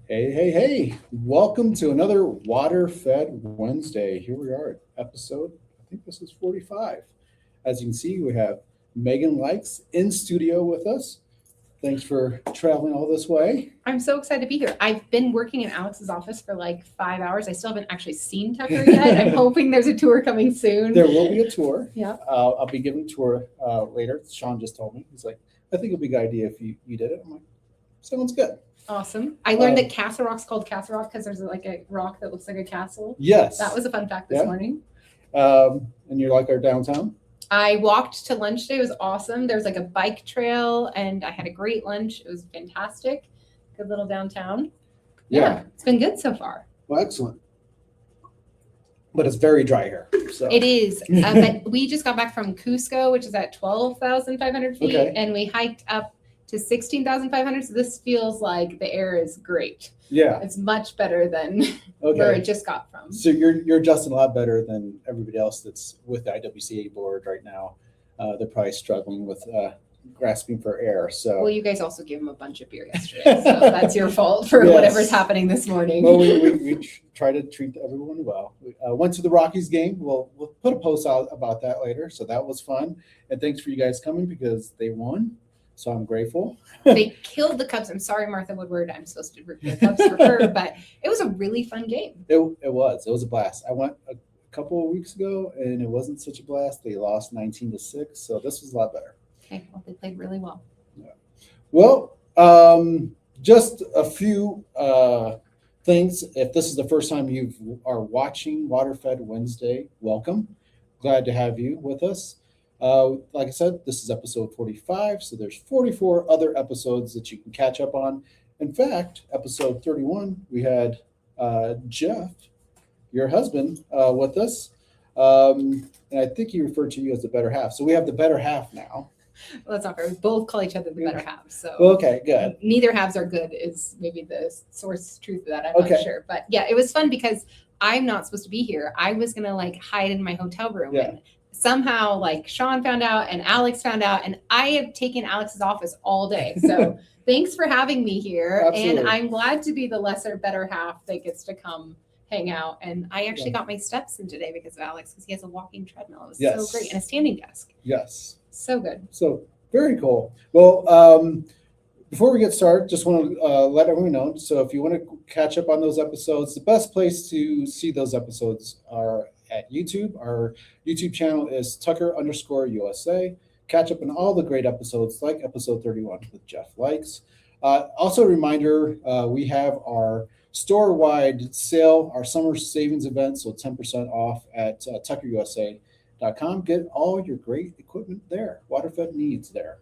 Hey. Welcome to another Water Fed Wednesday. Here we are at episode, I think this is 45. As you can see, we have Megan Likes in studio with us. Thanks for traveling all this way. I'm so excited to be here. I've been working in Alex's office for like 5 hours. I still haven't actually seen Tucker yet. I'm hoping there's a tour coming soon. There will be a tour. Yeah. I'll be giving a tour later. Sean just told me. He's like, I think it'd be a good idea if you did it. I'm like, sounds good. Awesome. I learned that Castle Rock's called Castle Rock because there's like a rock that looks like a castle. Yes. That was a fun fact this morning. And you're like our downtown? I walked to lunch today. It was awesome. There was like a bike trail and I had a great lunch. It was fantastic. Good little downtown. Yeah. It's been good so far. Well, excellent. But it's very dry here. So. It is. But we just got back from Cusco, which is at 12,500 feet. Okay. And we hiked up to 16,500. So this feels like the air is great. Yeah. It's much better than where it just got from. So you're adjusting a lot better than everybody else that's with the IWCA board right now. They're probably struggling with grasping for air. So well, you guys also gave them a bunch of beer yesterday, so that's your fault for whatever's happening this morning. Well, we try to treat everyone well. We went to the Rockies game. We'll put a post out about that later. So that was fun, and thanks for you guys coming because they won. So I'm grateful. They killed the Cubs. I'm sorry, Martha Woodward. I'm supposed to root the Cubs for her, but it was a really fun game. It was a blast. I went a couple of weeks ago, and it wasn't such a blast. They lost 19-6, so this was a lot better. Okay, well, they played really well. Yeah. Well, just a few things. If this is the first time you are watching Waterfed Wednesday, welcome. Glad to have you with us. Like I said, this is episode 45, so there's 44 other episodes that you can catch up on. In fact, episode 31, we had Jeff, your husband, with us. And I think he referred to you as the better half. So we have the better half now. Well, that's not fair. We both call each other the better half. So okay, good. Neither halves are good is maybe the source truth of that. I'm not sure. But yeah, it was fun because I'm not supposed to be here. I was going to like hide in my hotel room. Yeah. And somehow like Sean found out and Alex found out, and I have taken Alex's office all day. So thanks for having me here. Absolutely. And I'm glad to be the lesser better half that gets to come hang out. And I actually got my steps in today because of Alex, because he has a walking treadmill. It was so great. And a standing desk. Yes. So good. So very cool. Well, before we get started, just want to let everyone know. So if you want to catch up on those episodes, the best place to see those episodes are at YouTube. Our YouTube channel is Tucker_USA. Catch up on all the great episodes like episode 31 with Jeff Likes. Also a reminder, we have our store-wide sale, our summer savings event, so 10% off at TuckerUSA.com. Get all your great equipment there. Waterfed needs there.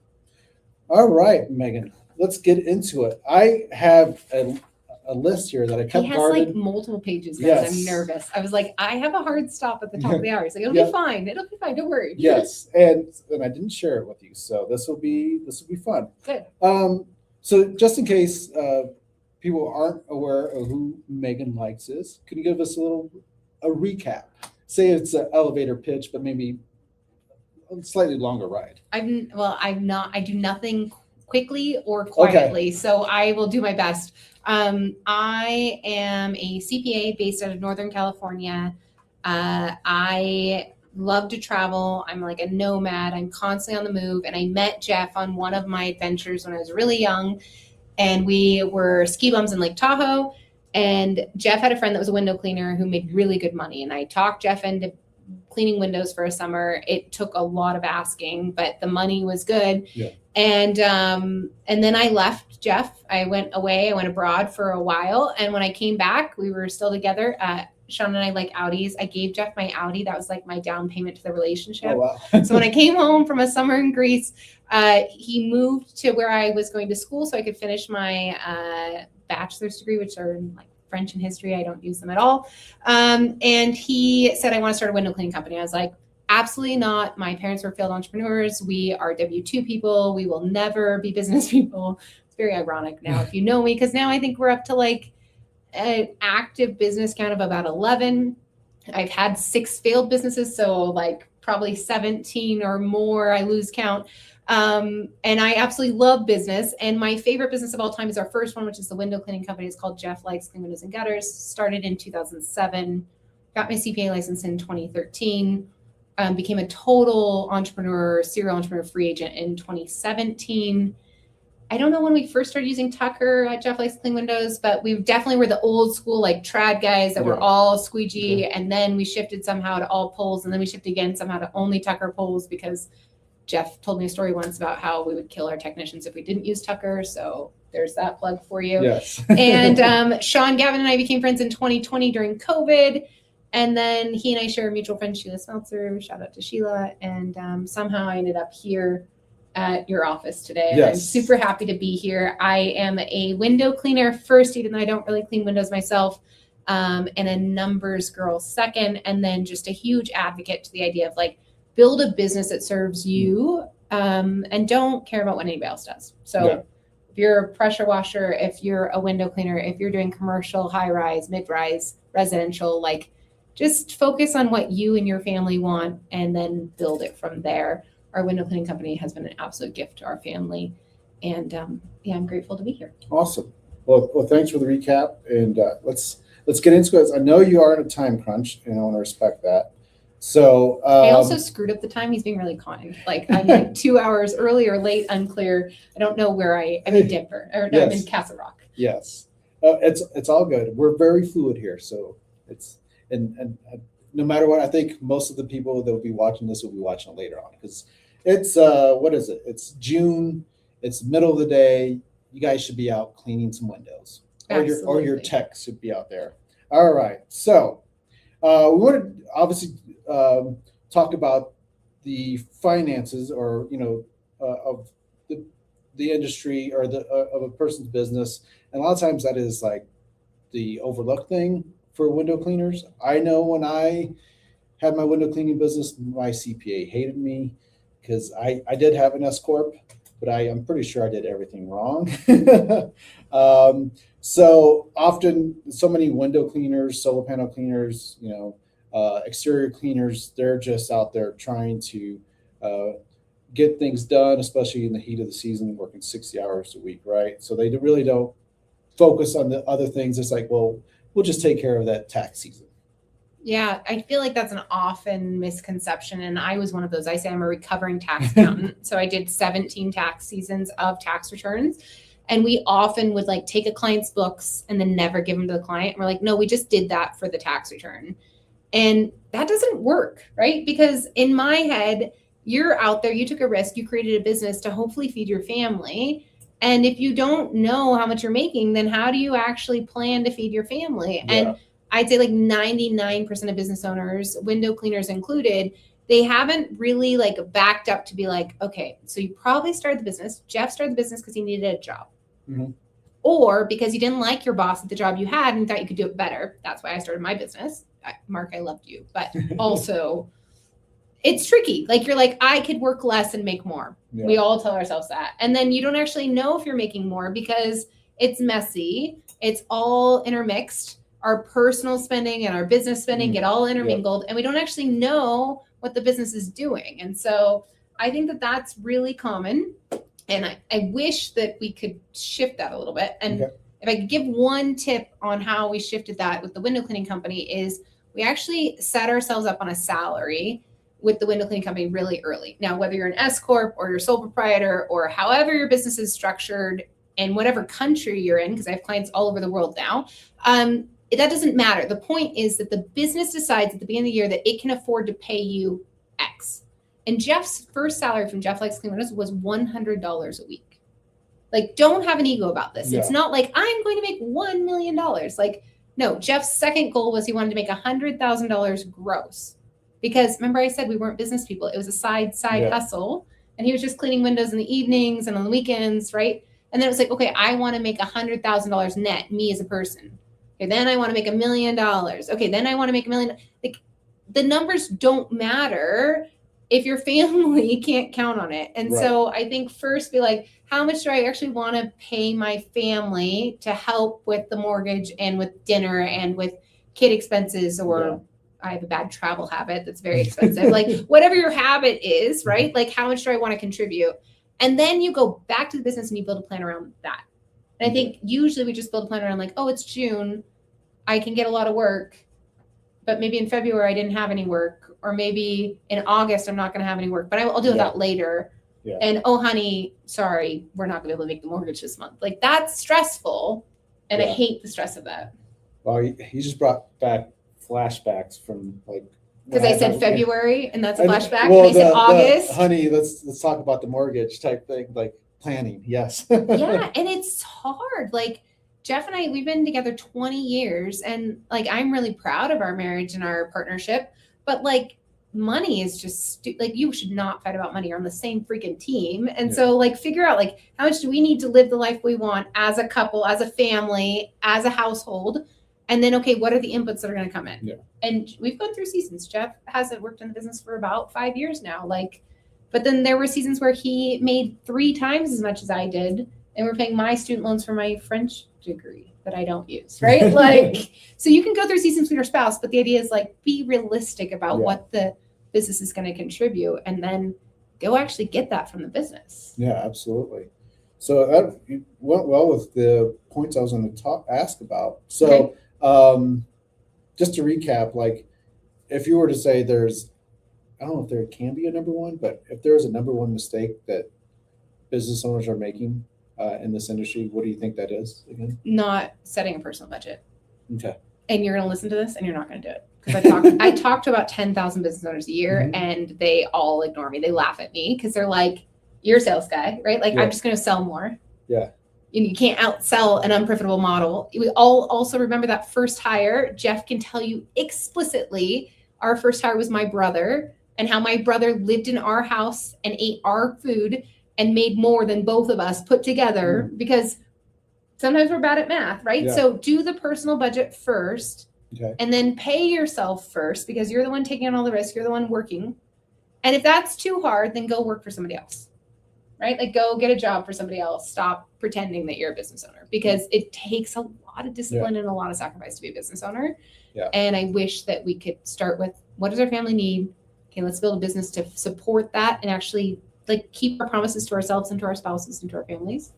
All right, Megan, let's get into it. I have a list here that I kept guarded. He has like multiple pages, guys. Yes. I'm nervous. I was like, I have a hard stop at the top of the hour. He's like, it'll be fine. It'll be fine. Don't worry. Yes, and I didn't share it with you, so this will be fun. Good. So just in case people aren't aware of who Megan Likes is, can you give us a recap? Say it's an elevator pitch, but maybe a slightly longer ride. I do nothing quickly or quietly, so I will do my best. I am a CPA based out of Northern California. I love to travel. I'm like a nomad. I'm constantly on the move. And I met Jeff on one of my adventures when I was really young. And we were ski bums in Lake Tahoe. And Jeff had a friend that was a window cleaner who made really good money. And I talked Jeff into cleaning windows for a summer. It took a lot of asking, but the money was good. Yeah. And then I left Jeff. I went away. I went abroad for a while. And when I came back, we were still together. Sean and I like Audis. I gave Jeff my Audi. That was like my down payment to the relationship. Oh, wow. So when I came home from a summer in Greece, he moved to where I was going to school so I could finish my bachelor's degree, which are in like French and history. I don't use them at all. And he said, I want to start a window cleaning company. I was like, absolutely not. My parents were failed entrepreneurs. We are W-2 people. We will never be business people. It's very ironic now if you know me, because now I think we're up to like an active business count of about 11. I've had 6 failed businesses, so like probably 17 or more. I lose count. And I absolutely love business. And my favorite business of all time is our first one, which is the window cleaning company. It's called Jeff Likes Clean Windows and Gutters. Started in 2007. Got my CPA license in 2013. Became a total entrepreneur, serial entrepreneur free agent in 2017. I don't know when we first started using Tucker at Jeff Likes Clean Windows, but we definitely were the old school like trad guys that were all squeegee. And then we shifted somehow to all poles. And then we shifted again somehow to only Tucker poles because Jeff told me a story once about how we would kill our technicians if we didn't use Tucker. So there's that plug for you. Yes. And Sean, Gavin, and I became friends in 2020 during COVID. And then he and I share a mutual friend, Sheila Smeltzer. Shout out to Sheila. And somehow I ended up here at your office today. Yes. I'm super happy to be here. I am a window cleaner first, even though I don't really clean windows myself, and a numbers girl second, and then just a huge advocate to the idea of like build a business that serves you, and don't care about what anybody else does. So if you're a pressure washer, if you're a window cleaner, if you're doing commercial, high rise, mid rise, residential, like just focus on what you and your family want and then build it from there. Our window cleaning company has been an absolute gift to our family. And I'm grateful to be here. Awesome. Well, thanks for the recap. And let's get into it. I know you are in a time crunch, and I want to respect that. So I also screwed up the time. He's being really kind. Like I'm like 2 hours early or late, unclear. I don't know where I'm in Denver, or no, I'm in Castle Rock. Yes. It's all good. We're very fluid here. So it's, and no matter what, I think most of the people that will be watching this will be watching it later on because it's what is it? It's June. It's middle of the day. You guys should be out cleaning some windows, or your tech should be out there. All right. So we want to obviously talk about the finances, or of the industry, or of a person's business, and a lot of times that is like the overlooked thing for window cleaners. I know when I had my window cleaning business, my CPA hated me because I did have an S corp, but I'm pretty sure I did everything wrong. So often, so many window cleaners, solar panel cleaners, exterior cleaners, they're just out there trying to get things done, especially in the heat of the season, working 60 hours a week, right? So they really don't focus on the other things. It's like, well, we'll just take care of that tax season. Yeah, I feel like that's an often misconception. And I was one of those. I say I'm a recovering tax accountant. So I did 17 tax seasons of tax returns. And we often would like take a client's books and then never give them to the client. And we're like, no, we just did that for the tax return. And that doesn't work, right? Because in my head, you're out there, you took a risk, you created a business to hopefully feed your family. And if you don't know how much you're making, then how do you actually plan to feed your family? Yeah. And I'd say like 99% of business owners, window cleaners included, they haven't really like backed up to be like, okay, so you probably started the business. Jeff started the business because he needed a job. Mm-hmm. Or because you didn't like your boss at the job you had and thought you could do it better. That's why I started my business. Mark, I loved you. But also, it's tricky. Like you're like, I could work less and make more. Yeah. We all tell ourselves that. And then you don't actually know if you're making more because it's messy. It's all intermixed. Our personal spending and our business spending get all intermingled, and we don't actually know what the business is doing. And so I think that that's really common. And I wish that we could shift that a little bit. And if I could give one tip on how we shifted that with the window cleaning company is we actually set ourselves up on a salary with the window cleaning company really early. Now, whether you're an S corp or you're a sole proprietor or however your business is structured in whatever country you're in, because I have clients all over the world now, that doesn't matter. The point is that the business decides at the beginning of the year that it can afford to pay you X. And Jeff's first salary from Jeff Likes Clean Windows was $100 a week. Like, don't have an ego about this. Yeah. It's not like I'm going to make $1 million. Like, no, Jeff's second goal was he wanted to make $100,000 gross. Because remember I said we weren't business people. It was a side hustle. And he was just cleaning windows in the evenings and on the weekends, right? And then it was like, okay, I want to make $100,000 net, me as a person. Okay, then I want to make $1 million. Okay, then I want to make $1 million. Like, the numbers don't matter if your family can't count on it. And so I think first be like, how much do I actually want to pay my family to help with the mortgage and with dinner and with kid expenses, or I have a bad travel habit that's very expensive. Like whatever your habit is, right? Like how much do I want to contribute? And then you go back to the business and you build a plan around that. And I think usually we just build a plan around like, oh, it's June, I can get a lot of work, but maybe in February I didn't have any work, or maybe in August I'm not going to have any work, but I'll deal with that later. Yeah. And oh, honey, sorry, we're not going to be able to make the mortgage this month. Like that's stressful, and I hate the stress of that. Well, he just brought back flashbacks from like. Because I said February, and that's a flashback. Well, and I said August. Honey, let's talk about the mortgage type thing, like planning. Yes. Yeah, and it's hard. Like Jeff and I, we've been together 20 years, and like I'm really proud of our marriage and our partnership. But like money is just like you should not fight about money. You're on the same freaking team, and so like figure out like how much do we need to live the life we want as a couple, as a family, as a household. And then, okay, what are the inputs that are going to come in? Yeah. And we've gone through seasons. Jeff hasn't worked in the business for about 5 years now. Like, but then there were seasons where he made 3 times as much as I did. And we're paying my student loans for my French degree that I don't use, right? Like, so you can go through seasons with your spouse, but the idea is like, be realistic about what the business is going to contribute, and then go actually get that from the business. Yeah, absolutely. So that went well with the points I was going to ask about. So, just to recap, like if you were to say I don't know if there can be a number one, but if there is a number one mistake that business owners are making in this industry, what do you think that is again? Not setting a personal budget. Okay. And you're going to listen to this and you're not going to do it. Because I talk to about 10,000 business owners a year, and they all ignore me. They laugh at me because they're like, you're a sales guy, right? Like I'm just going to sell more. Yeah. You can't outsell an unprofitable model. We all also remember that first hire. Jeff can tell you explicitly, our first hire was my brother, and how my brother lived in our house and ate our food and made more than both of us put together, because sometimes we're bad at math, right? Yeah. So do the personal budget first, and then pay yourself first, because you're the one taking on all the risk. You're the one working. And if that's too hard, then go work for somebody else. Right? Like go get a job for somebody else. Stop pretending that you're a business owner, because it takes a lot of discipline and a lot of sacrifice to be a business owner. Yeah. And I wish that we could start with, what does our family need? Okay, let's build a business to support that and actually like keep our promises to ourselves and to our spouses and to our families.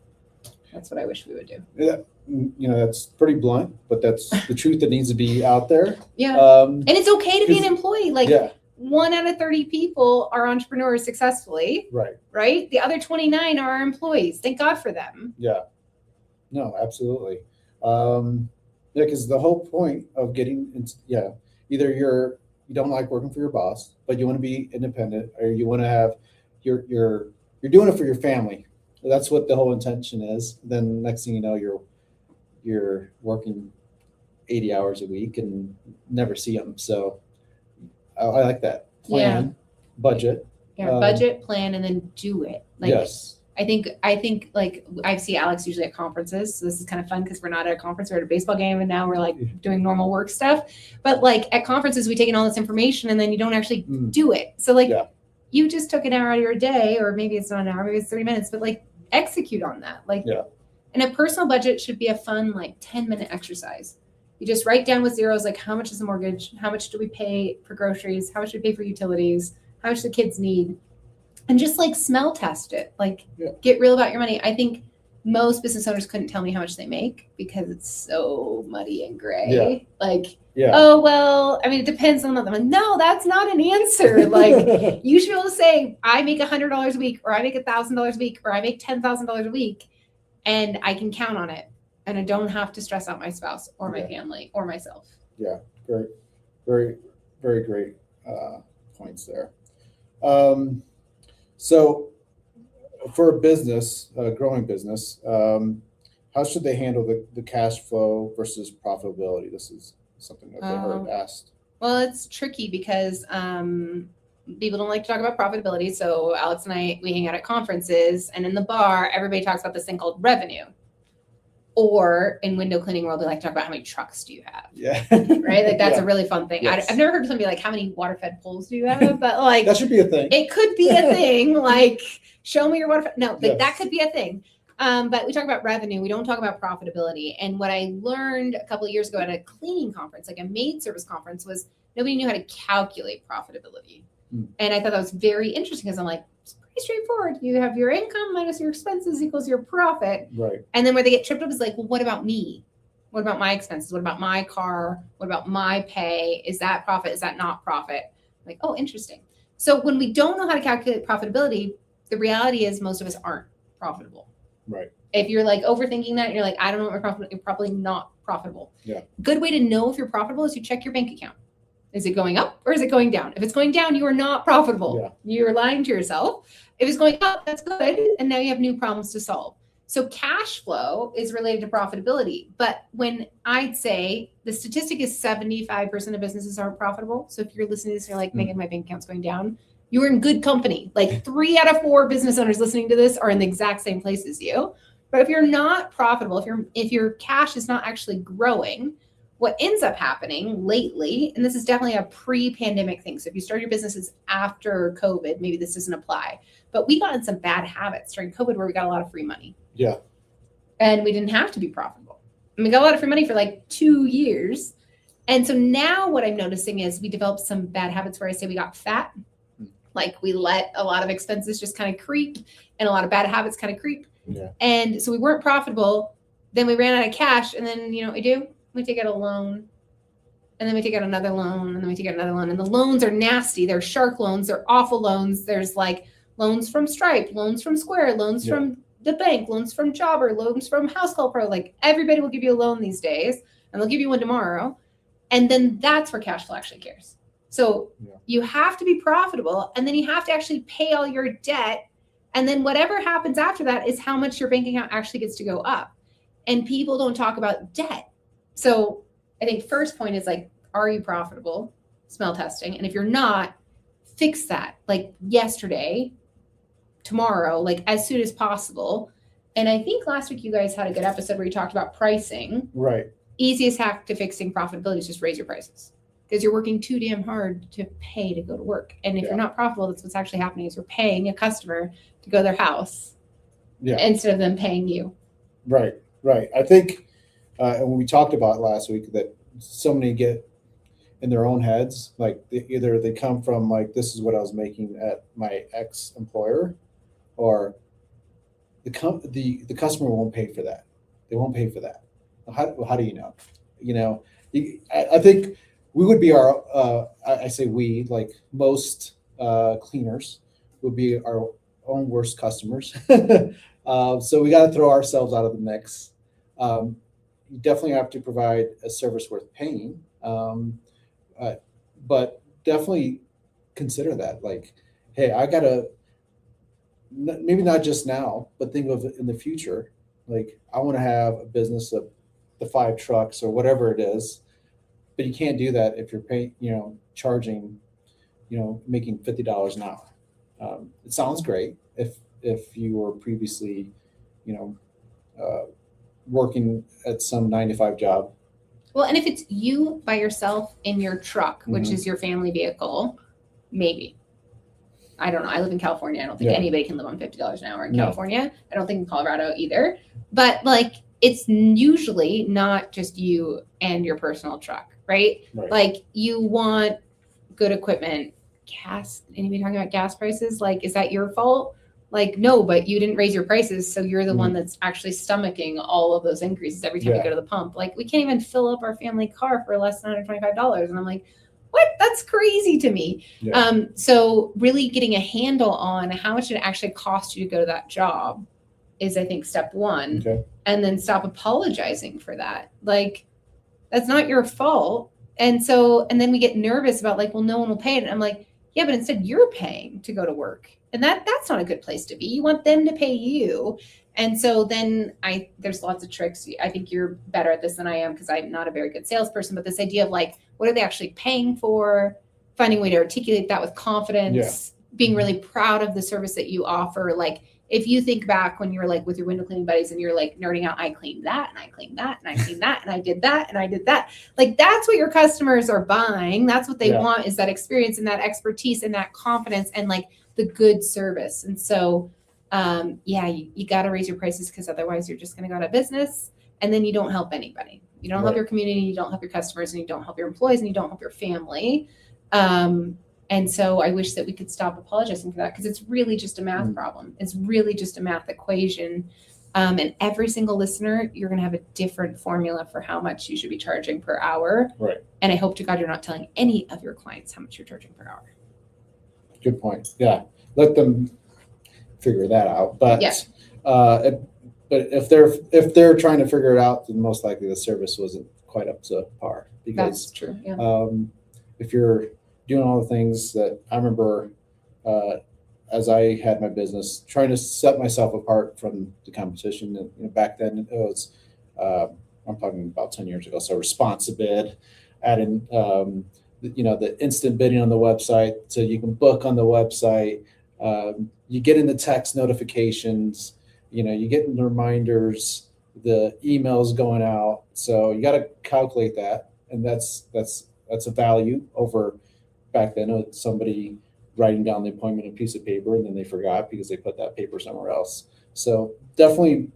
That's what I wish we would do. Yeah. You know, that's pretty blunt, but that's the truth that needs to be out there. Yeah. And it's okay to be an employee. Like 1 out of 30 people are entrepreneurs successfully. Right. Right. The other 29 are our employees. Thank God for them. Yeah. No, absolutely. Because the whole point of getting, either you don't like working for your boss, but you want to be independent, or you want to have you're doing it for your family. That's what the whole intention is. Then next thing you know, you're working 80 hours a week and never see them. So I like that plan, budget. Yeah, budget, plan, and then do it. Like, yes. I think like I see Alex usually at conferences. So this is kind of fun because we're not at a conference, we're at a baseball game, and now we're like doing normal work stuff. But like at conferences, we take in all this information and then you don't actually do it. So like you just took an hour out of your day, or maybe it's not an hour, maybe it's 30 minutes, but like execute on that. Like, and a personal budget should be a fun, like 10-minute exercise. You just write down with zeros, like how much is the mortgage? How much do we pay for groceries? How much do we pay for utilities? How much do the kids need? And just like smell test it, like get real about your money. I think most business owners couldn't tell me how much they make because it's so muddy and gray. Oh, well, I mean, it depends on them. Like, no, that's not an answer. Like you should be able to say, I make $100 a week, or I make $1,000 a week, or I make $10,000 a week, and I can count on it. And I don't have to stress out my spouse or my family or myself. Yeah, great. Very, very great points there. So for a business, a growing business, how should they handle the cash flow versus profitability? This is something that I've heard asked. Well, it's tricky because people don't like to talk about profitability. So Alex and I, we hang out at conferences, and in the bar, everybody talks about this thing called revenue. Or in window cleaning world, they like to talk about how many trucks do you have? Yeah. Right? Like that's a really fun thing. Yes. I've never heard somebody like, how many water-fed pools do you have? But like that should be a thing. It could be a thing. Like, show me your water-fed. No, like that could be a thing. But we talk about revenue. We don't talk about profitability. And what I learned a couple of years ago at a cleaning conference, like a maid service conference, was nobody knew how to calculate profitability. And I thought that was very interesting because I'm like, it's pretty straightforward. You have your income minus your expenses equals your profit. Right. And then where they get tripped up is like, well, what about me? What about my expenses? What about my car? What about my pay? Is that profit? Is that not profit? Like, oh, interesting. So when we don't know how to calculate profitability, the reality is most of us aren't profitable. Right. If you're like overthinking that, you're like, I don't know what my profit, you're probably not profitable. Yeah. Good way to know if you're profitable is you check your bank account. Is it going up or is it going down? If it's going down, you are not profitable. Yeah. You're lying to yourself. If it's going up, that's good. And now you have new problems to solve. So cash flow is related to profitability. But when I'd say the statistic is 75% of businesses aren't profitable. So if you're listening to this, you're like, Megan, my bank account's going down. You're in good company. Like 3 out of 4 business owners listening to this are in the exact same place as you. But if you're not profitable, if your cash is not actually growing, what ends up happening lately, and this is definitely a pre-pandemic thing. So if you start your businesses after COVID, maybe this doesn't apply. But we got in some bad habits during COVID where we got a lot of free money. Yeah. And we didn't have to be profitable. And we got a lot of free money for like 2 years. And so now what I'm noticing is we developed some bad habits where I say we got fat. Like we let a lot of expenses just kind of creep and a lot of bad habits kind of creep. Yeah. And so we weren't profitable. Then we ran out of cash. And then, you know what we do? We take out a loan. And then we take out another loan. And then we take out another loan. And the loans are nasty. They're shark loans. They're awful loans. There's like loans from Stripe, loans from Square, loans from the bank, loans from Jobber, loans from House Call Pro. Like everybody will give you a loan these days. And they'll give you one tomorrow. And then that's where cash flow actually cares. So you have to be profitable. And then you have to actually pay all your debt. And then whatever happens after that is how much your bank account actually gets to go up. And people don't talk about debt. So I think first point is like, are you profitable? Smell testing. And if you're not, fix that. Like yesterday, tomorrow, like as soon as possible. And I think last week you guys had a good episode where you talked about pricing. Right. Easiest hack to fixing profitability is just raise your prices. Because you're working too damn hard to pay to go to work. And if you're not profitable, that's what's actually happening is you're paying a customer to go to their house instead of them paying you. Right, right. I think, and we talked about last week that so many get in their own heads, like either they come from like, this is what I was making at my ex-employer, or the customer won't pay for that. They won't pay for that. How do you know? You know, I think we would be I say we, like most cleaners would be our own worst customers. So we got to throw ourselves out of the mix. You definitely have to provide a service worth paying. But definitely consider that. Like, hey, I got to, maybe not just now, but think of it in the future. Like, I want to have a business of the 5 trucks or whatever it is. But you can't do that if you're paying, charging, making $50 an hour. It sounds great if you were previously, working at some 9-to-5 job. Well, and if it's you by yourself in your truck, which is your family vehicle, maybe. I don't know. I live in California. I don't think anybody can live on $50 an hour in California. I don't think in Colorado either. But like, it's usually not just you and your personal truck, right? Like you want good equipment. Gas, anybody talking about gas prices? Like, is that your fault? Like, no, but you didn't raise your prices. So you're the one that's actually stomaching all of those increases every time you go to the pump. Like, we can't even fill up our family car for less than $125. And I'm like, what? That's crazy to me. So really getting a handle on how much it actually costs you to go to that job is, I think, step one. And then stop apologizing for that. Like, that's not your fault. And then we get nervous about like, well, no one will pay it. And I'm like, yeah, but instead you're paying to go to work. And that's not a good place to be. You want them to pay you. And so then there's lots of tricks. I think you're better at this than I am because I'm not a very good salesperson, but this idea of like, what are they actually paying for? Finding a way to articulate that with confidence, being really proud of the service that you offer. Like, if you think back when you were like with your window cleaning buddies and you're like nerding out, I cleaned that and I cleaned that and I cleaned that and I did that and I did that. Like, that's what your customers are buying. That's what they want, is that experience and that expertise and that confidence and like the good service. And so, you got to raise your prices because otherwise you're just going to go out of business and then you don't help anybody. You don't help your community, you don't help your customers, and you don't help your employees, and you don't help your family. And so I wish that we could stop apologizing for that, because it's really just a math problem. It's really just a math equation. And every single listener, you're going to have a different formula for how much you should be charging per hour. Right. And I hope to God you're not telling any of your clients how much you're charging per hour. Good point. Yeah. Let them figure that out. But Yeah. But if they're trying to figure it out, then most likely the service wasn't quite up to par. Because That's true. Yeah. If you're doing all the things that I remember, as I had my business, trying to set myself apart from the competition. And back then, it was I'm talking about 10 years ago. So Responsibid, adding the instant bidding on the website, so you can book on the website. You get in the text notifications. You get in the reminders, the emails going out. So you got to calculate that, and that's a value over back then. Somebody writing down the appointment on a piece of paper, and then they forgot because they put that paper somewhere else. So definitely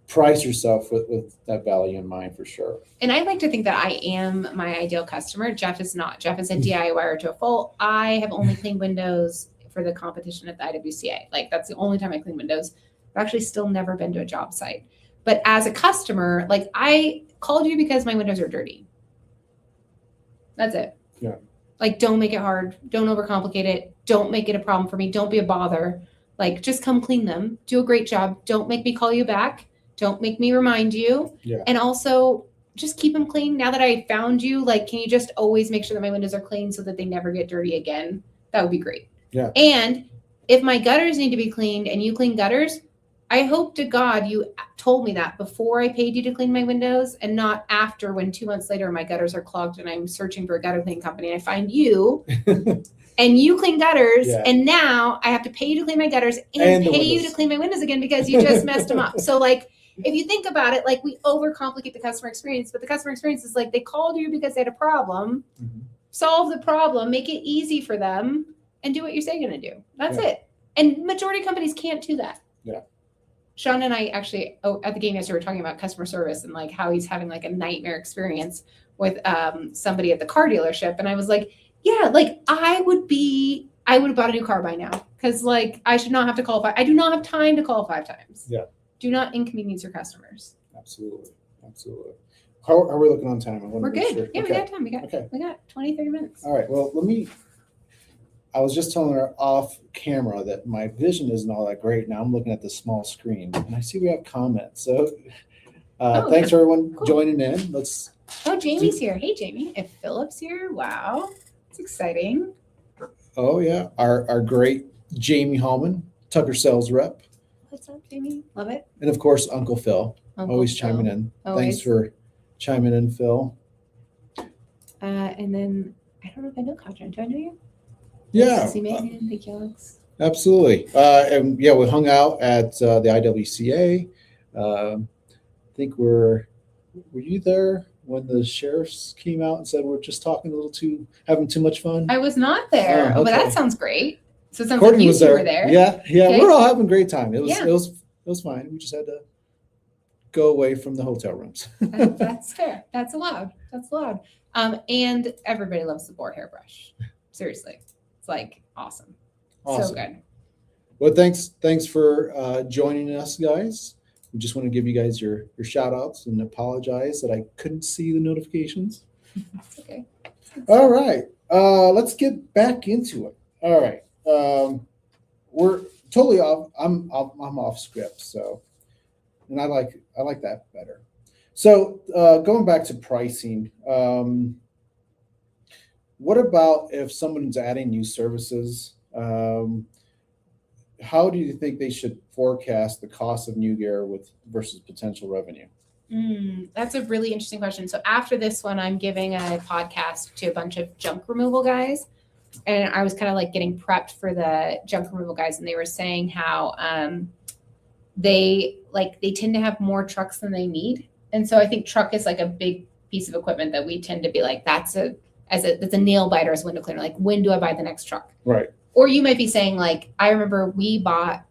price yourself with that value in mind, for sure. And I like to think that I am my ideal customer. Jeff is not. Jeff is a DIYer to a fault. I have only cleaned windows for the competition at the IWCA. Like, that's the only time I clean windows. I've actually still never been to a job site. But as a customer, like, I called you because my windows are dirty. That's it. Yeah. Like, don't make it hard. Don't overcomplicate it. Don't make it a problem for me. Don't be a bother. Like, just come clean them. Do a great job. Don't make me call you back. Don't make me remind you. Yeah. And also, just keep them clean. Now that I found you, like, can you just always make sure that my windows are clean so that they never get dirty again? That would be great. Yeah. And if my gutters need to be cleaned and you clean gutters, I hope to God you told me that before I paid you to clean my windows, and not after, when 2 months later my gutters are clogged and I'm searching for a gutter cleaning company and I find you and you clean gutters, and now I have to pay you to clean my gutters and pay you to clean my windows again because you just messed them up. So, like, if you think about it, like, we overcomplicate the customer experience, but the customer experience is like, they called you because they had a problem, solve the problem, make it easy for them, and do what you say you're going to do. That's it. And majority of companies can't do that. Yeah. Sean and I actually, at the game yesterday, we were talking about customer service and like how he's having like a nightmare experience with somebody at the car dealership. And I was like, yeah, like, I would have bought a new car by now, because, like, I should not have to call I do not have time to call 5 times. Yeah. Do not inconvenience your customers. Absolutely. How are we looking on time? We're good. Sure. Yeah, we got time. We got 20, 30 minutes. All right. Well, I was just telling her off camera that my vision isn't all that great. Now I'm looking at the small screen, and I see we have comments. So thanks for everyone joining in. Jamie's here. Hey, Jamie. If Philip's here, wow. It's exciting. Oh, yeah. Our great Jamie Hallman, Tucker sales rep. What's up, Jamie? Love it. And, of course, Uncle Phil. Always chiming in. Always. Thanks for chiming in, Phil. And then, I don't know if I know Katrin. Do I know you? Yeah. See Meaghan. Thank you, Alex. Absolutely. And yeah, we hung out at the IWCA. I think were you there when the sheriffs came out and said we're just talking having too much fun? I was not there. Oh, okay. But that sounds great. So it sounds Courtney like you two were there. Yeah. Okay. We're all having a great time. It was fine. We just had to go away from the hotel rooms. That's fair. That's allowed. And everybody loves the boar hairbrush. Seriously. It's like awesome. So good. Well, thanks for joining us, guys. We just want to give you guys your shout outs and apologize that I couldn't see the notifications. That's okay. All right. Let's get back into it. All right. We're totally off. I'm off script. So, and I like that better. So going back to pricing, what about if someone's adding new services? How do you think they should forecast the cost of new gear versus potential revenue? That's a really interesting question. So after this one, I'm giving a podcast to a bunch of junk removal guys. And I was kind of like getting prepped for the junk removal guys. And they were saying how they tend to have more trucks than they need. And so I think truck is like a big piece of equipment that we tend to be like, that's a nail biter as window cleaner. Like, when do I buy the next truck? Right. Or you might be saying, like, I remember we bought,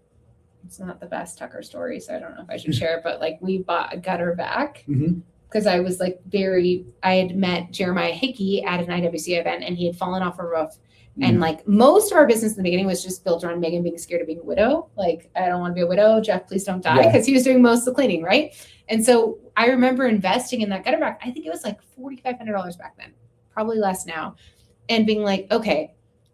it's not the best Tucker story, so I don't know if I should share it, but like, we bought a gutter vac because I was like I had met Jeremiah Hickey at an IWC event, and he had fallen off a roof, And like most of our business in the beginning was just built around Meaghan being scared of being a widow. Like, I don't want to be a widow. Jeff, please don't die, because he was doing most of the cleaning, right? And so I remember investing in that gutter vac. I think it was like $4,500 back then, probably less now. And being like, okay,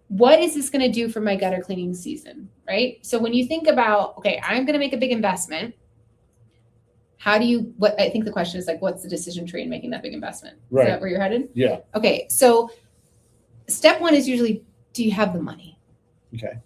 what is this going to do for my gutter cleaning season, right? So when you think about, okay, I'm going to make a big investment, what I think the question is like, what's the decision tree in making that big investment? Right. Is that where you're headed? Yeah. Okay. So step one is usually, do you have the money? Okay.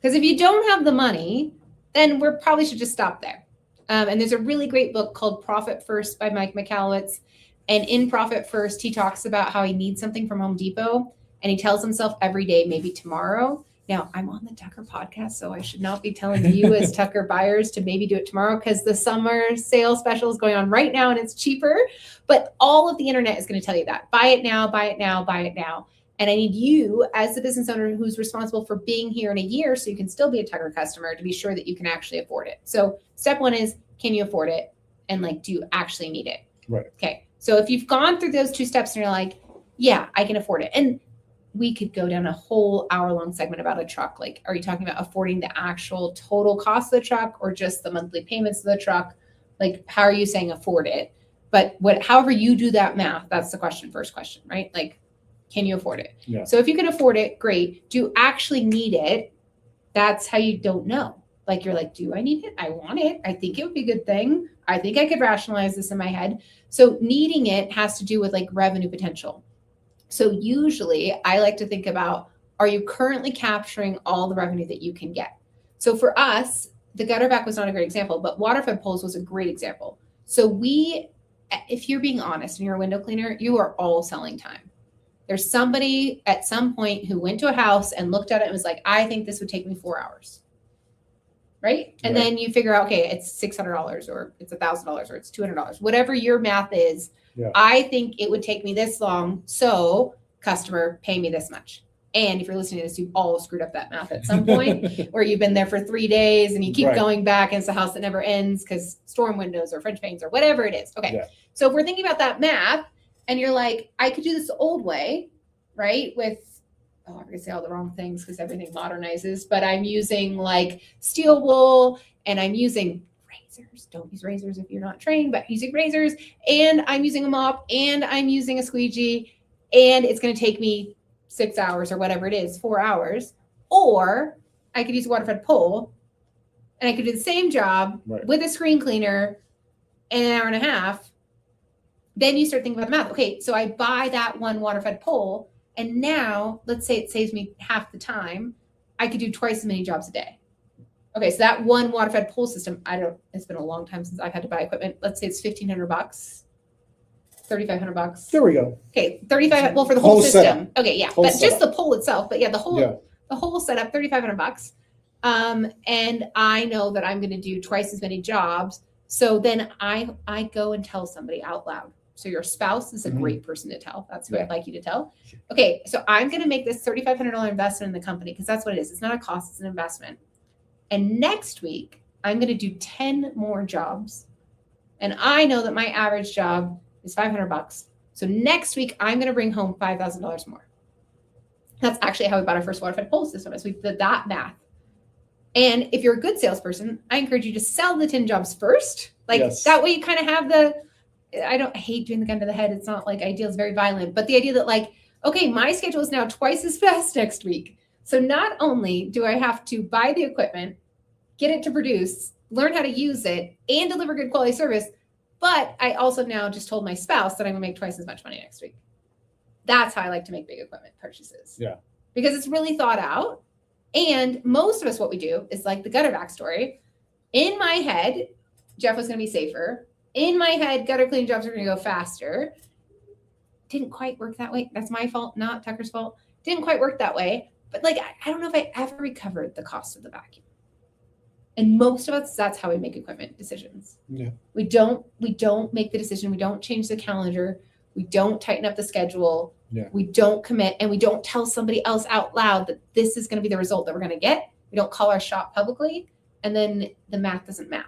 Because if you don't have the money, then we probably should just stop there. And there's a really great book called Profit First by Mike Likes. And in Profit First, he talks about how he needs something from Home Depot, and he tells himself every day, maybe tomorrow. Now, I'm on the Tucker podcast, so I should not be telling you as Tucker buyers to maybe do it tomorrow, because the summer sale special is going on right now and it's cheaper. But all of the internet is going to tell you that. Buy it now, buy it now, buy it now. And I need you, as the business owner who's responsible for being here in a year so you can still be a Tucker customer, to be sure that you can actually afford it. So step one is, can you afford it? And like, do you actually need it? Right. Okay. So if you've gone through those two steps and you're like, yeah, I can afford it. And we could go down a whole hour-long segment about a truck. Like, are you talking about affording the actual total cost of the truck or just the monthly payments of the truck? Like, how are you saying afford it? But however you do that math, that's the first question, right? Like, can you afford it? Yeah. So if you can afford it, great. Do you actually need it? That's how you don't know. Like, you're like, do I need it? I want it. I think it would be a good thing. I think I could rationalize this in my head. So needing it has to do with like revenue potential. So usually I like to think about, are you currently capturing all the revenue that you can get? So for us, the gutter vac was not a great example, but water fed poles was a great example. So if you're being honest and you're a window cleaner, you are all selling time. There's somebody at some point who went to a house and looked at it and was like, I think this would take me 4 hours. Right? And then you figure out, okay, it's $600 or it's $1,000 or it's $200, whatever your math is. Yeah. I think it would take me this long. So customer, pay me this much. And if you're listening to this, you've all screwed up that math at some point where you've been there for 3 days and you keep going back and it's a house that never ends because storm windows or French panes or whatever it is. Okay. Yeah. So if we're thinking about that math and you're like, I could do this the old way, right? I'm going to say all the wrong things because everything modernizes, but I'm using like steel wool and I'm using razors. Don't use razors if you're not trained, but using razors, and I'm using a mop and I'm using a squeegee, and it's going to take me 6 hours or whatever it is, 4 hours. Or I could use a water fed pole and I could do the same job with a screen cleaner in an hour and a half. Then you start thinking about the math. Okay, so I buy that one water fed pole, and now let's say it saves me half the time. I could do twice as many jobs a day. Okay, so that one water fed pole system, it's been a long time since I've had to buy equipment. Let's say it's $1,500, $3,500. There we go. Okay, $3,500. Well, for the whole system. Setup. Okay, yeah, whole but setup. Just the pole itself. But yeah, the whole setup, $3,500. And I know that I'm going to do twice as many jobs. So then I go and tell somebody out loud. So your spouse is a great person to tell. That's who I'd like you to tell. Okay, so I'm going to make this $3,500 investment in the company because that's what it is. It's not a cost, it's an investment. And next week, I'm going to do 10 more jobs. And I know that my average job is $500. So next week, I'm going to bring home $5,000 more. That's actually how we bought our first water fed pole system, is we did that math. And if you're a good salesperson, I encourage you to sell the 10 jobs first. That way you kind of have I hate doing the gun to the head. It's not like ideal, it's very violent, but the idea that like, okay, my schedule is now twice as fast next week. So not only do I have to buy the equipment, get it to produce, learn how to use it, and deliver good quality service, but I also now just told my spouse that I'm gonna make twice as much money next week. That's how I like to make big equipment purchases. Yeah. Because it's really thought out. And most of us, what we do is like the gutter vac story. In my head, Jeff was gonna be safer. In my head, gutter cleaning jobs are going to go faster. Didn't quite work that way. That's my fault, not Tucker's fault. Didn't quite work that way. But like, I don't know if I ever recovered the cost of the vacuum. And most of us, that's how we make equipment decisions. Yeah. We don't make the decision. We don't change the calendar. We don't tighten up the schedule. Yeah. We don't commit, and we don't tell somebody else out loud that this is going to be the result that we're going to get. We don't call our shot publicly, and then the math doesn't math.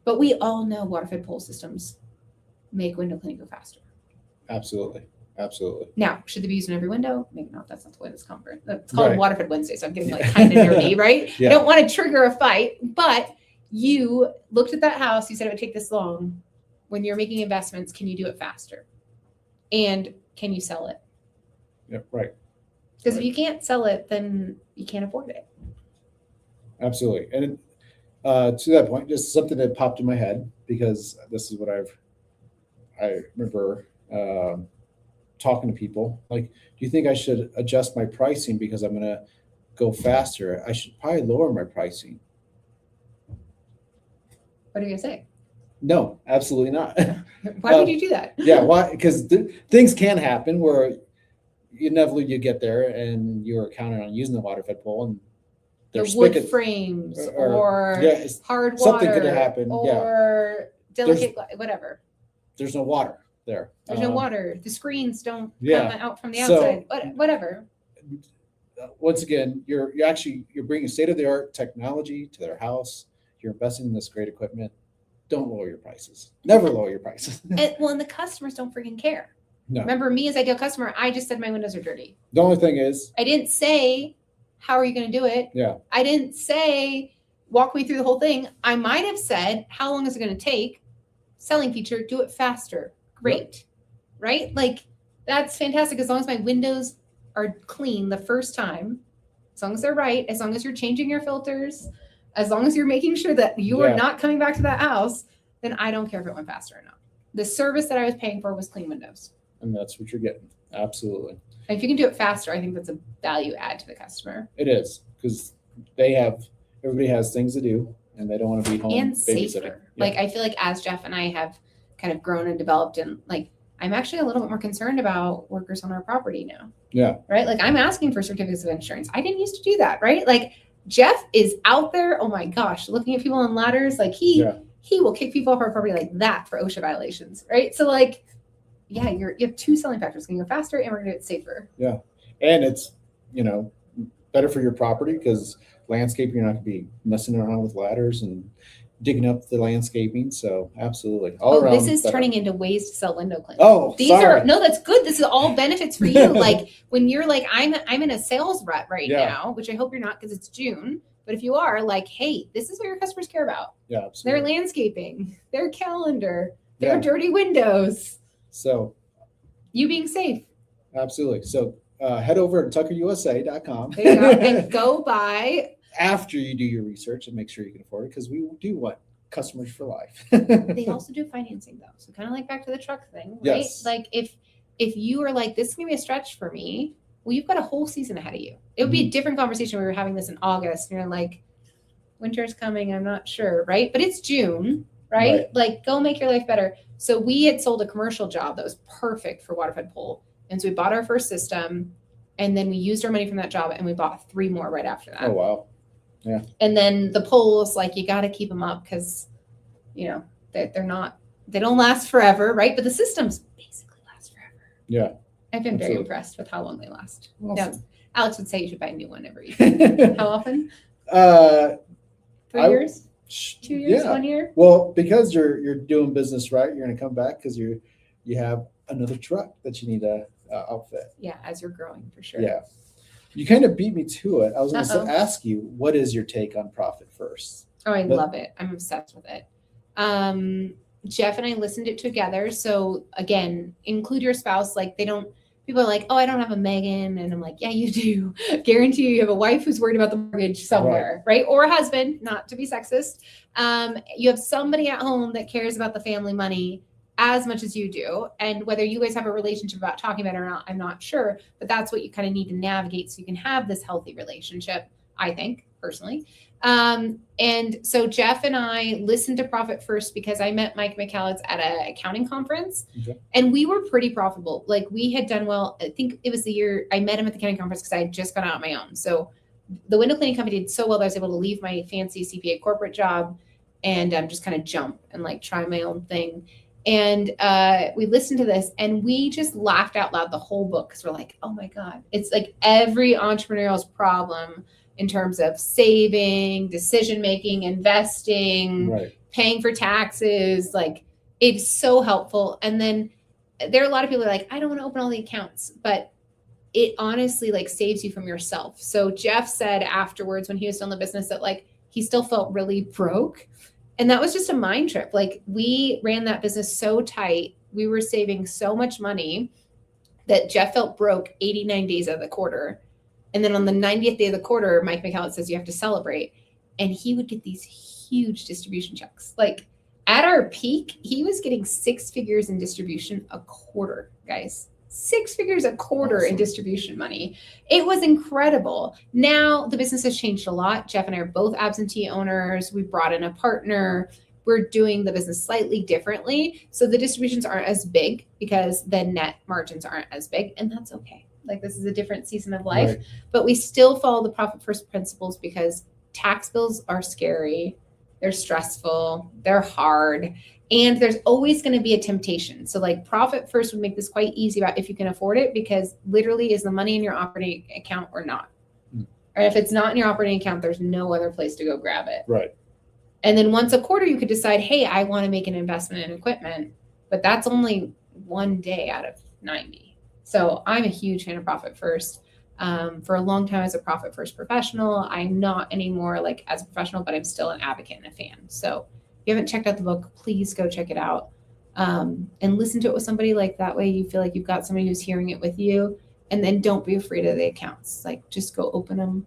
But we all know water fed pole systems make window cleaning go faster. Absolutely. Absolutely. Now, should they be used in every window? Maybe not. That's not the way this conference. It's called Right. Waterfed Wednesday, so I'm getting like kind of nerdy, right? Yeah. I don't want to trigger a fight, but you looked at that house. You said it would take this long. When you're making investments, can you do it faster? And can you sell it? Yeah, right. Because if you can't sell it, then you can't afford it. Absolutely. And to that point, just something that popped in my head, because this is what I remember talking to people, like, do you think I should adjust my pricing because I'm going to go faster? I should probably lower my pricing. What are you going to say? No, absolutely not. Why would you do that? Yeah, why? Because things can happen where inevitably you get there and you're counting on using the water-fed pole, and The wood frames or hard water, something could happen, or delicate, whatever. There's no water there. There's no water. The screens don't Yeah. come out from the outside. Whatever. Once again, you're bringing state-of-the-art technology to their house. You're investing in this great equipment. Don't lower your prices. Never lower your prices. And the customers don't freaking care. No. Remember, me as ideal customer, I just said my windows are dirty. The only thing is, I didn't say, how are you going to do it? Yeah. I didn't say, walk me through the whole thing. I might have said, how long is it going to take? Selling feature, do it faster. Great. Yep. Right? Like, that's fantastic. As long as my windows are clean the first time, as long as they're right, as long as you're changing your filters, as long as you're making sure that you are not coming back to that house, then I don't care if it went faster or not. The service that I was paying for was clean windows. And that's what you're getting. Absolutely. And if you can do it faster, I think that's a value add to the customer. It is, because everybody has things to do and they don't want to be home. And safer. Yeah. Like, I feel like as Jeff and I have kind of grown and developed, and like, I'm actually a little bit more concerned about workers on our property now. Yeah. Right? Like, I'm asking for certificates of insurance. I didn't used to do that, right? Like, Jeff is out there, oh my gosh, looking at people on ladders. Like, he will kick people off our property like that for OSHA violations, right? So, like, yeah, you have two selling factors. We're going to go faster and we're going to do it safer. Yeah. And it's, better for your property, because landscaping, you're not going to be messing around with ladders and digging up the landscaping. So absolutely. This is turning into ways to sell window cleaners. Oh, that's good. This is all benefits for you. Like, when you're like, I'm in a sales rut right now, which I hope you're not, because it's June. But if you are, like, hey, this is what your customers care about. Yeah, absolutely. Their landscaping, their calendar, their dirty windows. So you being safe. Absolutely. So head over to tuckerusa.com. There you go. And go buy. After you do your research and make sure you can afford it, because we do want customers for life. They also do financing, though. So kind of like back to the truck thing, right? Yes. Like, if you are like, this is going to be a stretch for me, well, you've got a whole season ahead of you. It would be a different conversation. We were having this in August, and you're like, winter's coming. I'm not sure, right? But it's June, right? Like, go make your life better. So we had sold a commercial job that was perfect for water-fed pole. And so we bought our first system, and then we used our money from that job, and we bought 3 more right after that. Oh, wow. Yeah. And then the poles, like, you got to keep them up, because, they don't last forever, right? But the systems basically last forever. Yeah. I've been very impressed with how long they last. Awesome. Now, Alex would say you should buy a new one every year. How often? 3 years? 2 years? 1 year? Well, because you're doing business right, you're going to come back because you have another truck that you need to outfit. Yeah, as you're growing, for sure. Yeah. You kind of beat me to it. I was going to ask you, what is your take on Profit First? Oh, I love it. I'm obsessed with it. Jeff and I listened to it together. So again, include your spouse. Like, people are like, oh, I don't have a Meaghan. And I'm like, yeah, you do. Guarantee you have a wife who's worried about the mortgage somewhere, right? Or a husband, not to be sexist. You have somebody at home that cares about the family money as much as you do. And whether you guys have a relationship about talking about it or not, I'm not sure, but that's what you kind of need to navigate so you can have this healthy relationship, I think, personally. And so Jeff and I listened to Profit First because I met Mike McCallix at an accounting conference, and we were pretty profitable. Like, we had done well. I think it was the year I met him at the accounting conference, because I had just gone out on my own. So the window cleaning company did so well that I was able to leave my fancy CPA corporate job and just kind of jump and like try my own thing. And we listened to this and we just laughed out loud the whole book, because we're like, oh my God, it's like every entrepreneurial's problem in terms of saving, decision-making, investing, paying for taxes. Like, it's so helpful. And then there are a lot of people who are like, I don't want to open all the accounts, but it honestly like saves you from yourself. So Jeff said afterwards when he was still in the business that like he still felt really broke. And that was just a mind trip. Like we ran that business so tight. We were saving so much money that Jeff felt broke 89 days of the quarter. And then on the 90th day of the quarter, Mike McCallum says you have to celebrate. And he would get these huge distribution checks. Like at our peak, he was getting 6 figures in distribution a quarter, guys. 6 figures a quarter in distribution money. It was incredible. Now the business has changed a lot. Jeff and I are both absentee owners. We brought in a partner. We're doing the business slightly differently. So the distributions aren't as big because the net margins aren't as big, and that's okay. Like this is a different season of life, right. But we still follow the profit first principles because tax bills are scary. They're stressful. They're hard. And there's always going to be a temptation. So like profit first would make this quite easy about if you can afford it, because literally is the money in your operating account or not? And if it's not in your operating account, there's no other place to go grab it. Right. And then once a quarter, you could decide, hey, I want to make an investment in equipment, but that's only one day out of 90. So I'm a huge fan of profit first. For a long time as a profit first professional, I'm not anymore like as a professional, but I'm still an advocate and a fan. So if you haven't checked out the book, please go check it out and listen to it with somebody. Like that way you feel like you've got somebody who's hearing it with you. And then don't be afraid of the accounts. Like just go open them.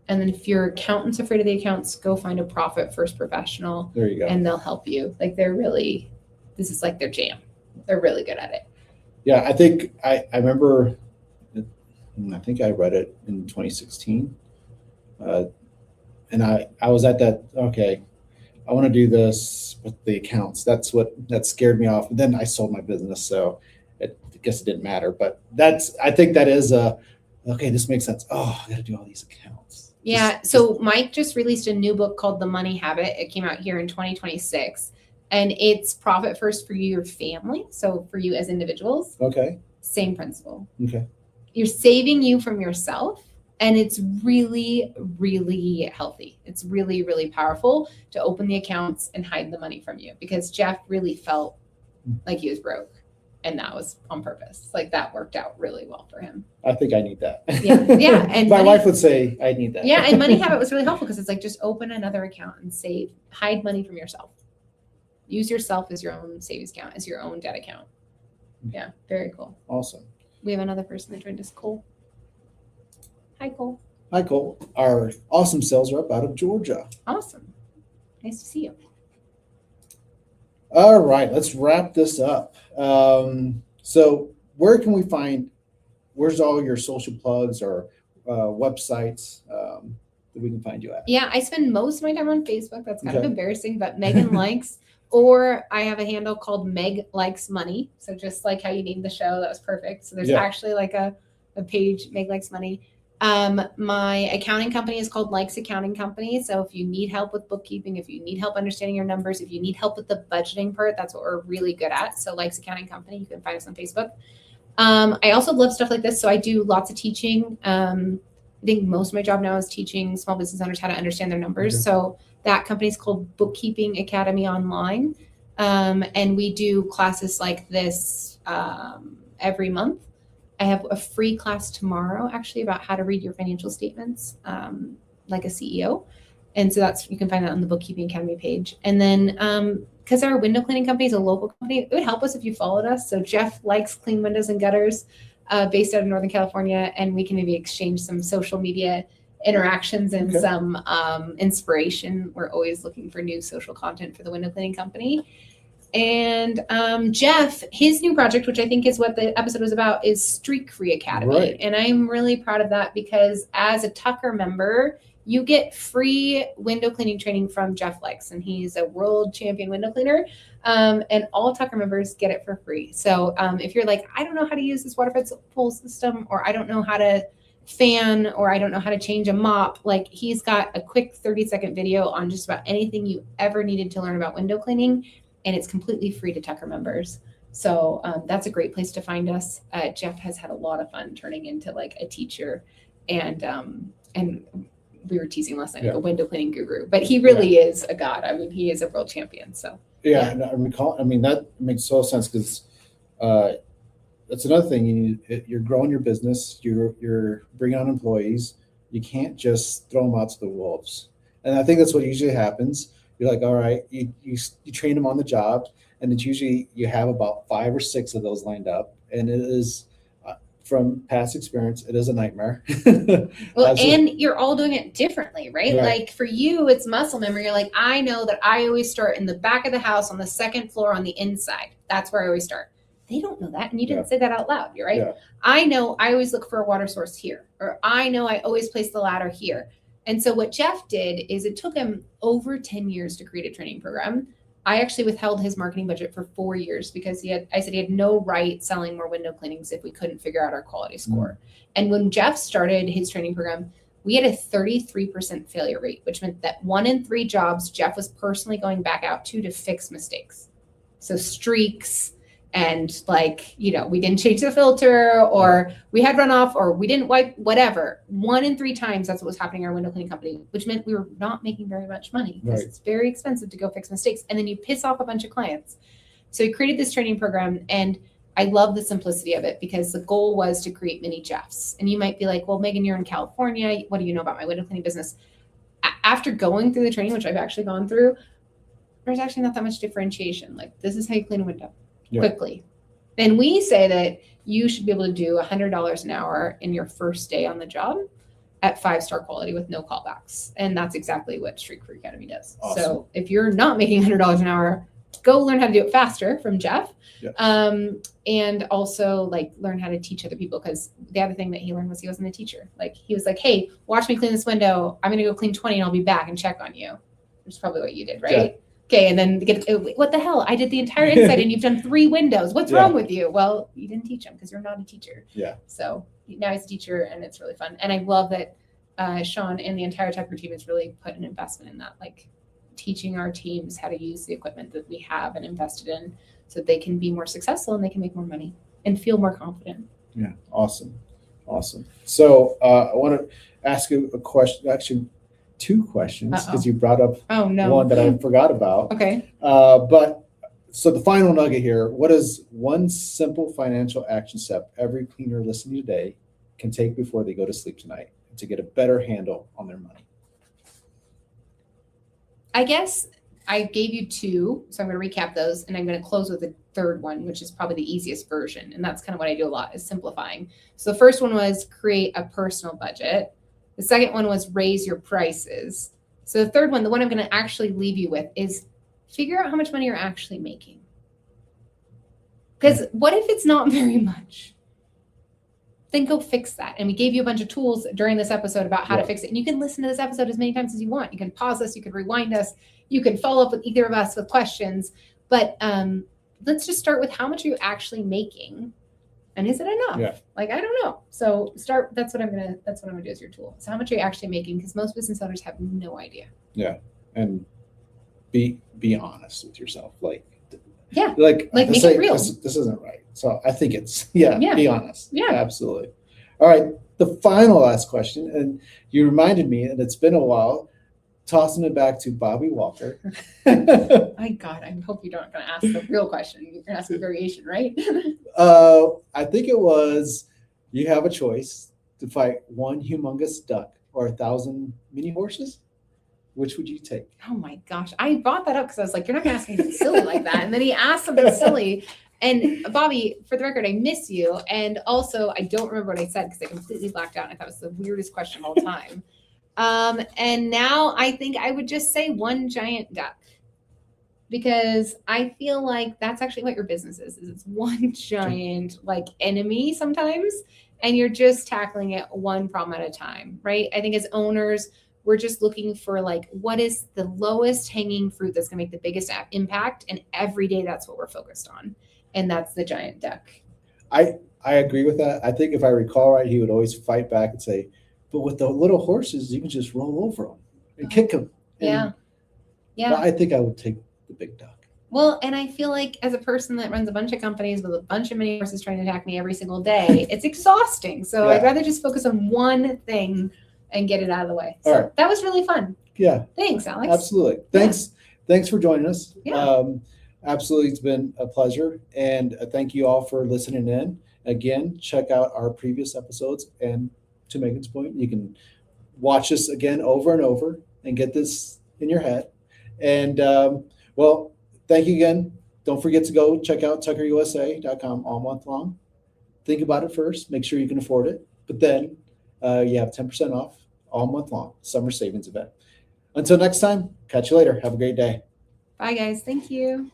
And then if your accountant's afraid of the accounts, go find a profit first professional. There you go. And they'll help you. Like this is like their jam. They're really good at it. Yeah, I think I remember, I think I read it in 2016. And I was at that, okay, I want to do this with the accounts. That scared me off. And then I sold my business. So I guess it didn't matter. But I think that is okay, this makes sense. Oh, I got to do all these accounts. Yeah. So Mike just released a new book called The Money Habit. It came out here in 2026. And it's profit first for you, your family. So for you as individuals. Okay. Same principle. Okay. You're saving you from yourself. And it's really, really healthy. It's really, really powerful to open the accounts and hide the money from you, because Jeff really felt like he was broke. And that was on purpose. Like that worked out really well for him. I think I need that. Yeah. Yeah. And my wife would say I need that. Yeah. And Money Habit was really helpful because it's like, just open another account and hide money from yourself. Use yourself as your own savings account, as your own debt account. Yeah. Very cool. Awesome. We have another person that joined us, Cole. Hi, Cole. Hi, Cole. Our awesome sales rep out of Georgia. Awesome. Nice to see you. All right, let's wrap this up. So where's all your social plugs or websites that we can find you at? Yeah, I spend most of my time on Facebook. That's kind of embarrassing, but Meaghan Likes, or I have a handle called Meg Likes Money. So just like how you named the show, that was perfect. So there's actually like a page, Meg Likes Money. My accounting company is called Likes Accounting Company. So if you need help with bookkeeping, if you need help understanding your numbers, if you need help with the budgeting part, that's what we're really good at. So Likes Accounting Company, you can find us on Facebook. I also love stuff like this. So I do lots of teaching. I think most of my job now is teaching small business owners how to understand their numbers. So that company is called Bookkeeping Academy Online. And we do classes like this every month. I have a free class tomorrow actually about how to read your financial statements like a CEO. And so you can find that on the Bookkeeping Academy page. And then because our window cleaning company is a local company, it would help us if you followed us. So Jeff likes clean windows and gutters based out of Northern California. And we can maybe exchange some social media interactions and some inspiration. We're always looking for new social content for the window cleaning company. And Jeff, his new project, which I think is what the episode was about, is Streak Free Academy. Right. And I'm really proud of that because as a Tucker member, you get free window cleaning training from Jeff Likes, and he's a world champion window cleaner. And all Tucker members get it for free. So if you're like, I don't know how to use this water pull system, or I don't know how to fan, or I don't know how to change a mop, like he's got a quick 30-second video on just about anything you ever needed to learn about window cleaning. And it's completely free to Tucker members. So that's a great place to find us. Jeff has had a lot of fun turning into like a teacher, and we were teasing last night, like a window cleaning guru, but he really is a god. I mean, he is a world champion. So and I mean, that makes so sense because that's another thing. You're growing your business. You're bringing on employees. You can't just throw them out to the wolves. And I think that's what usually happens. You're like, all right, you train them on the job, and it's usually you have about 5 or 6 of those lined up, and it is from past experience, it is a nightmare. Well, and you're all doing it differently, right? Right. Like for you, it's muscle memory. You're like, I know that I always start in the back of the house on the second floor on the inside. That's where I always start. They don't know that. And you didn't say that out loud. You're right. Yeah. I know I always look for a water source here, or I know I always place the ladder here. And so what Jeff did is it took him over 10 years to create a training program. I actually withheld his marketing budget for 4 years because I said he had no right selling more window cleanings if we couldn't figure out our quality score. And when Jeff started his training program, we had a 33% failure rate, which meant that 1 in 3 jobs Jeff was personally going back out to fix mistakes. So streaks, and we didn't change the filter, or we had runoff, or we didn't wipe, whatever. 1 in 3 times that's what was happening in our window cleaning company, which meant we were not making very much money because it's very expensive to go fix mistakes. And then you piss off a bunch of clients. So he created this training program, and I love the simplicity of it because the goal was to create mini Jeffs. And you might be like, well, Megan, you're in California. What do you know about my window cleaning business? After going through the training, which I've actually gone through, there's actually not that much differentiation. Like, this is how you clean a window. Quickly. And we say that you should be able to do $100 an hour in your first day on the job at 5-star quality with no callbacks. And that's exactly what Street Crew Academy does. Awesome. So if you're not making $100 an hour, go learn how to do it faster from Jeff. And also learn how to teach other people, because the other thing that he learned was he wasn't a teacher. He was like, hey, watch me clean this window. I'm going to go clean 20 and I'll be back and check on you. Which is probably what you did, right? Yeah. Okay, and then what the hell? I did the entire inside and you've done 3 windows. What's wrong with you? Well, you didn't teach him because you're not a teacher. Yeah. So now he's a teacher, and it's really fun. And I love that Sean and the entire Tucker team has really put an investment in that, teaching our teams how to use the equipment that we have and invested in so that they can be more successful and they can make more money and feel more confident. Yeah, awesome. So I want to ask you a question, actually 2 questions, because you brought up one that I forgot about. Okay. But so the final nugget here, what is one simple financial action step every cleaner listening today can take before they go to sleep tonight to get a better handle on their money? I guess I gave you 2, so I'm going to recap those, and I'm going to close with the third one, which is probably the easiest version. And that's kind of what I do a lot, is simplifying. So the first one was create a personal budget. The second one was raise your prices. So the third one, the one I'm going to actually leave you with, is figure out how much money you're actually making. Because what if it's not very much? Then go fix that. And we gave you a bunch of tools during this episode about how to fix it. And you can listen to this episode as many times as you want. You can pause us, you can rewind us, you can follow up with either of us with questions. But let's just start with how much are you actually making? And is it enough? Yeah. I don't know. So that's what I'm gonna do as your tool. So how much are you actually making? Because most business owners have no idea. Yeah. And be honest with yourself. make it real. This isn't right. So I think it's be honest. Yeah. Absolutely. All right. The last question, and you reminded me, and it's been a while, tossing it back to Bobby Walker. My God, I hope you're not going to ask the real question. You're going to ask a variation, right? I think it was, you have a choice to fight one humongous duck or 1,000 mini horses. Which would you take? Oh my gosh. I brought that up because I was like, you're not going to ask anything silly like that. And then he asked something silly. And Bobby, for the record, I miss you. And also, I don't remember what I said because I completely blacked out. And I thought it was the weirdest question of all time. And now I think I would just say one giant duck, because I feel like that's actually what your business is it's one giant enemy sometimes, and you're just tackling it one problem at a time, right? I think as owners, we're just looking for what is the lowest hanging fruit that's going to make the biggest impact, and every day that's what we're focused on, and that's the giant duck. I agree with that. I think if I recall right, he would always fight back and say, but with the little horses, you can just roll over them and kick them. And I think I would take the big duck. Well, and I feel like as a person that runs a bunch of companies with a bunch of mini horses trying to attack me every single day, it's exhausting. So I'd rather just focus on one thing and get it out of the way. So that was really fun. Yeah. Thanks, Alex. Absolutely. Thanks for joining us. Yeah. Absolutely, it's been a pleasure. And thank you all for listening in. Again, check out our previous episodes. And to Megan's point, you can watch this again over and over and get this in your head. And well, thank you again. Don't forget to go check out tuckerusa.com all month long. Think about it first. Make sure you can afford it. But then you have 10% off all month long, summer savings event. Until next time, catch you later. Have a great day. Bye, guys. Thank you.